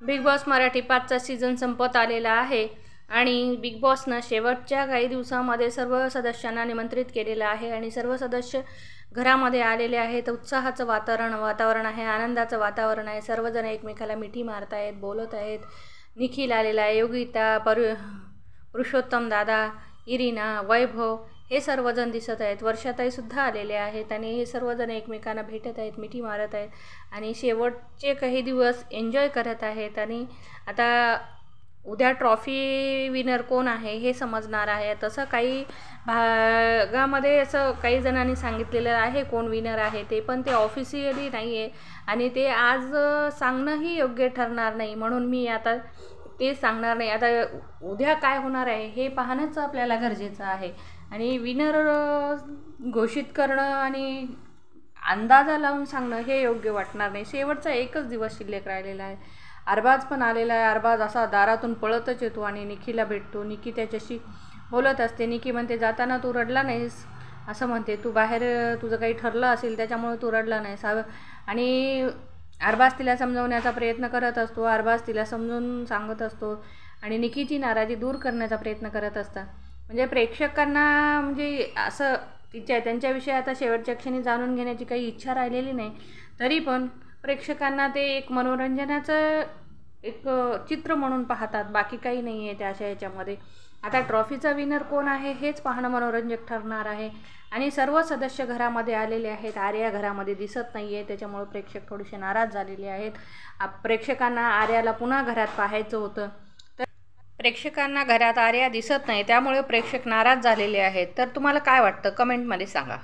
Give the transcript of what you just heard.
Big boss Marathi 5चा season संपत आलेला आहे आणि बिग बॉसनं शेवटच्या काही दिवसामध्ये सर्व सदस्यांना निमंत्रित केलेलं आहे आणि सर्व सदस्य घरामध्ये आलेले आहेत. उत्साहाचं वातावरण आहे, आनंदाचं वातावरण आहे. सर्वजण एकमेकाला मिठी मारत आहेत, बोलत आहेत. निखिल आलेला आहे, योगिता, पुरुषोत्तम दादा, इरिना, वैभव हे सर्वजण दिसत आहेत. वर्षाताईसुद्धा आलेले आहेत आणि हे सर्वजण एकमेकांना भेटत आहेत, मिठी मारत आहेत आणि शेवटचे काही दिवस एन्जॉय करत आहेत. आणि आता उद्या ट्रॉफी विनर कोण आहे हे समजणार आहे. तसं काही भागामध्ये असं काही जणांनी सांगितलेलं आहे कोण विनर आहे ते, पण ते ऑफिशियली नाही आहे आणि ते आज सांगणंही योग्य ठरणार नाही. म्हणून मी आता ते सांगणार नाही. आता उद्या काय होणार आहे हे पाहणंच आपल्याला गरजेचं आहे आणि विनर घोषित करणं आणि अंदाजा लावून सांगणं हे योग्य वाटणार नाही. शेवटचा एकच दिवस शिल्लक राहिलेला आहे. अरबाज पण आलेला आहे. अरबाज असा दारातून पळतच येतो आणि निकीला भेटतो. निकी त्याच्याशी बोलत असते. निकी म्हणते, जाताना तू रडला नाहीस असं म्हणते, तू बाहेर तुझं काही ठरलं असेल त्याच्यामुळे तू रडला नाहीस. आणि अरबाज तिला समजवण्याचा प्रयत्न करत असतो. अरबाज तिला समजून सांगत असतो आणि निकीची नाराजी दूर करण्याचा प्रयत्न करत असतात. म्हणजे प्रेक्षकांना म्हणजे असं त्यांच्याविषयी आता शेवटच्या क्षणी जाणून घेण्याची काही इच्छा राहिलेली नाही. तरी पण प्रेक्षकांना ते एक मनोरंजनाचं एक चित्र म्हणून पाहतात, बाकी काही नाही आहे त्या अशा याच्यामध्ये. आता ट्रॉफीचा विनर कोण आहे हेच पाहणं मनोरंजक ठरणार आहे. आणि सर्व सदस्य घरामध्ये आलेले आहेत. आर्या घरामध्ये दिसत नाही आहे, त्याच्यामुळे प्रेक्षक थोडेसे नाराज झालेले आहेत. प्रेक्षकांना आर्याला पुन्हा घरात पाहायचं होतं, तर प्रेक्षकांना घरात आर्या दिसत नाही, त्यामुळे प्रेक्षक नाराज झालेले आहेत. तर तुम्हाला काय वाटतं कमेंटमध्ये सांगा.